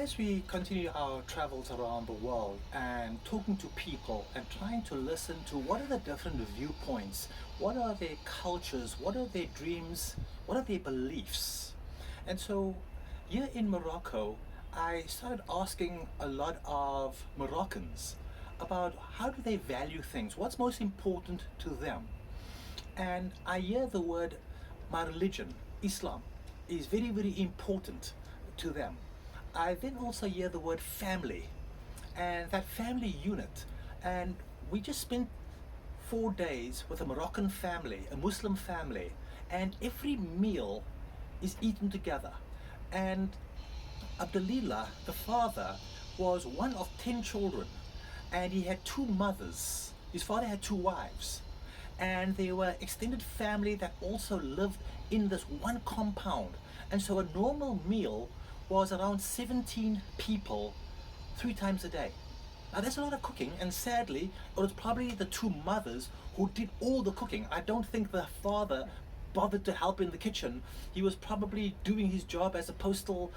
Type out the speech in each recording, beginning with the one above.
As we continue our travels around the world and talking to people and trying to listen to what are the different viewpoints, what are their cultures, what are their dreams, what are their beliefs. And so here in Morocco, I started asking a lot of Moroccans about how do they value things, what's most important to them. And I hear the word, my religion, Islam, is very, very important to them. I then also hear the word family and that family unit. And we just spent 4 days with a Moroccan family, a Muslim family, and every meal is eaten together. And Abdulillah, the father, was one of 10 children, and he had two mothers. His father had two wives, and they were extended family that also lived in this one compound. And so a normal meal was around 17 people 3 times a day. Now that's a lot of cooking, and sadly, it was probably the two mothers who did all the cooking. I don't think the father bothered to help in the kitchen. He was probably doing his job as a postal,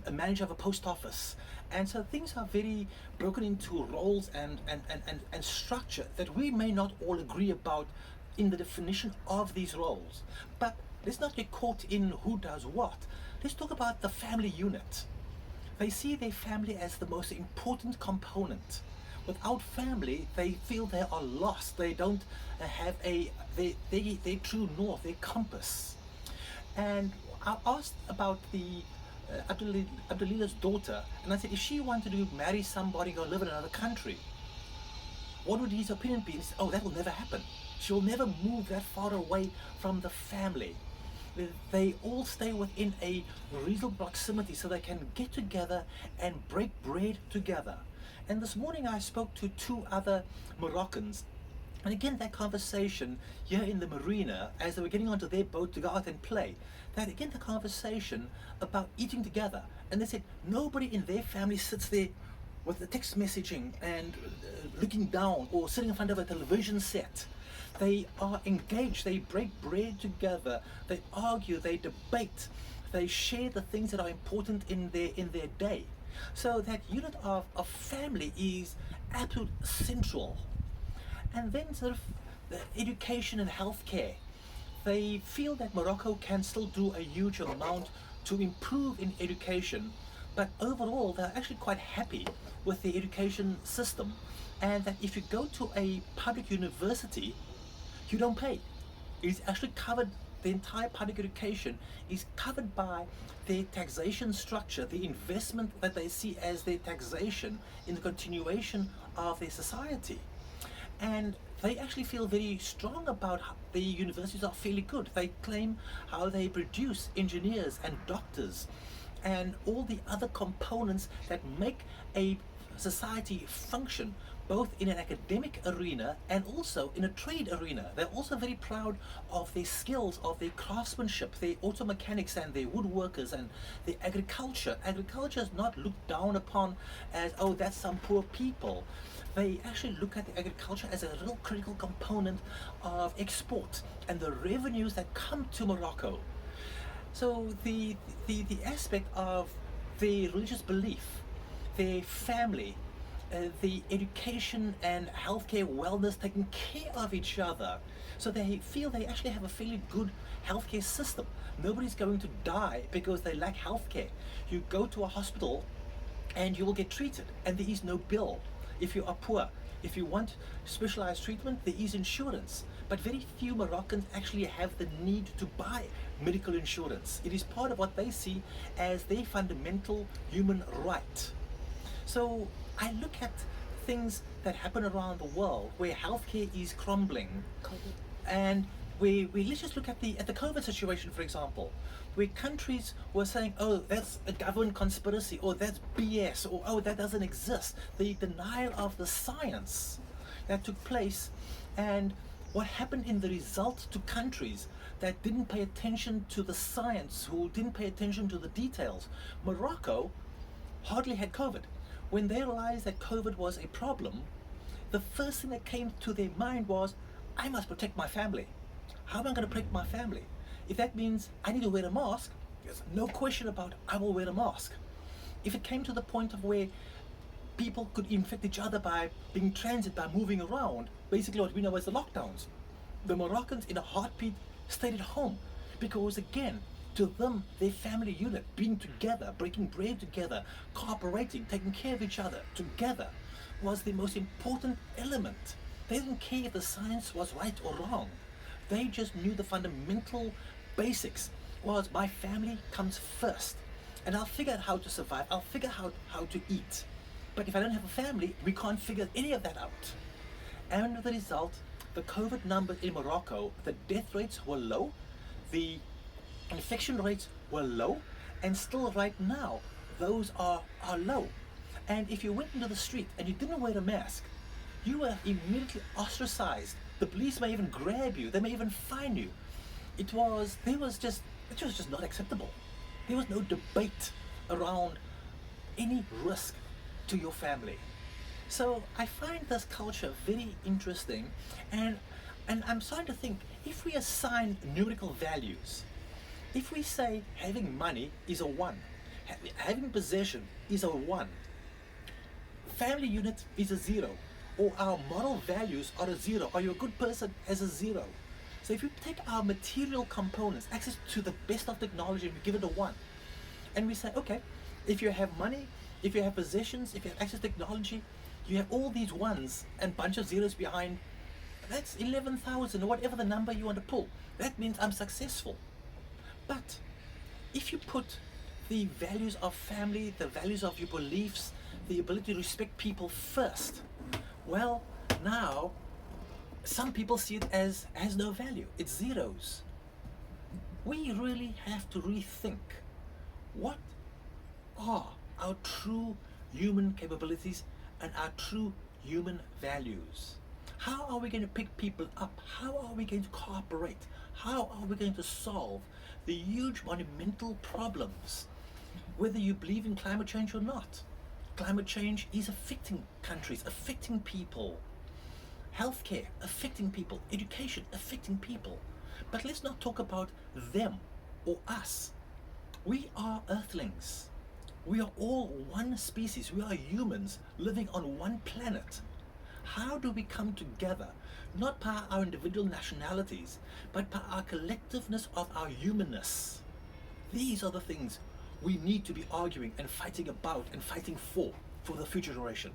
a manager of a post office. And so things are very broken into roles and structure that we may not all agree about in the definition of these roles. But let's not get caught in who does what. Let's talk about the family unit. They see their family as the most important component. Without family, they feel they are lost. They don't have their true north, their compass. And I asked about the Abdulilah's daughter, and I said, if she wanted to marry somebody or live in another country, what would his opinion be? He said, oh, that will never happen. She will never move that far away from the family. They all stay within a reasonable proximity so they can get together and break bread together. And this morning I spoke to two other Moroccans, and again that conversation here in the marina as they were getting onto their boat to go out and play, that again the conversation about eating together. And they said nobody in their family sits there with the text messaging and looking down or sitting in front of a television set. They are engaged, they break bread together, they argue, they debate, they share the things that are important in their day. So that unit of family is absolute central. And then sort of the education and healthcare. They feel that Morocco can still do a huge amount to improve in education, but overall they're actually quite happy with the education system, and that if you go to a public university, you don't pay. It's actually covered, the entire public education is covered by their taxation structure, the investment that they see as their taxation in the continuation of their society. And they actually feel very strong about how the universities are fairly good. They claim how they produce engineers and doctors and all the other components that make a society function, both in an academic arena and also in a trade arena. They're also very proud of their skills, of their craftsmanship, their auto mechanics and their woodworkers and their agriculture. Agriculture is not looked down upon as, oh, that's some poor people. They actually look at the agriculture as a real critical component of export and the revenues that come to Morocco. So the aspect of their religious belief, their family, the education and healthcare, wellness, taking care of each other. So they feel they actually have a fairly good healthcare system. Nobody's going to die because they lack healthcare. You go to a hospital and you will get treated, and there is no bill if you are poor. If you want specialized treatment, there is insurance. But very few Moroccans actually have the need to buy medical insurance. It is part of what they see as their fundamental human right. So I look at things that happen around the world where healthcare is crumbling, and we let's just look at the COVID situation, for example, where countries were saying, oh, that's a government conspiracy, or that's BS, or oh, that doesn't exist. The denial of the science that took place, and what happened in the result to countries that didn't pay attention to the science, who didn't pay attention to the details. Morocco hardly had COVID. When they realized that COVID was a problem, the first thing that came to their mind was, I must protect my family. How am I going to protect my family? If that means I need to wear a mask, there's no question about I will wear a mask. if it came to the point of where people could infect each other by being transit, by moving around, basically what we know as the lockdowns, the Moroccans in a heartbeat stayed at home because, again, to them, their family unit, being together, breaking bread together, cooperating, taking care of each other together, was the most important element. They didn't care if the science was right or wrong. They just knew the fundamental basics was my family comes first. And I'll figure out how to survive. I'll figure out how to eat. But if I don't have a family, we can't figure any of that out. And as a result, the COVID numbers in Morocco, the death rates were low, the infection rates were low, and still right now, those are low. And if you went into the street and you didn't wear a mask, you were immediately ostracized. The police may even grab you, they may even fine you. It was just not acceptable. There was no debate around any risk to your family. So I find this culture very interesting, and I'm starting to think, if we assign numerical values, if we say having money is a 1, having possession is a 1, family unit is a 0, or our moral values are a 0, are you a good person as a 0. So if you take our material components, access to the best of technology, and we give it a 1, and we say, okay, if you have money, if you have possessions, if you have access to technology, you have all these ones and bunch of zeros behind, that's 11,000 or whatever the number you want to pull. That means I'm successful. But if you put the values of family, the values of your beliefs, the ability to respect people first, well, now some people see it as has no value. It's zeros. We really have to rethink what are our true human capabilities and our true human values. How are we going to pick people up? How are we going to cooperate? How are we going to solve the huge monumental problems, whether you believe in climate change or not? Climate change is affecting countries, affecting people. Healthcare affecting people, education affecting people. But let's not talk about them or us. We are earthlings. We are all one species. We are humans living on one planet. How do we come together, not by our individual nationalities, but by our collectiveness of our humanness? These are the things we need to be arguing and fighting about and fighting for the future generation.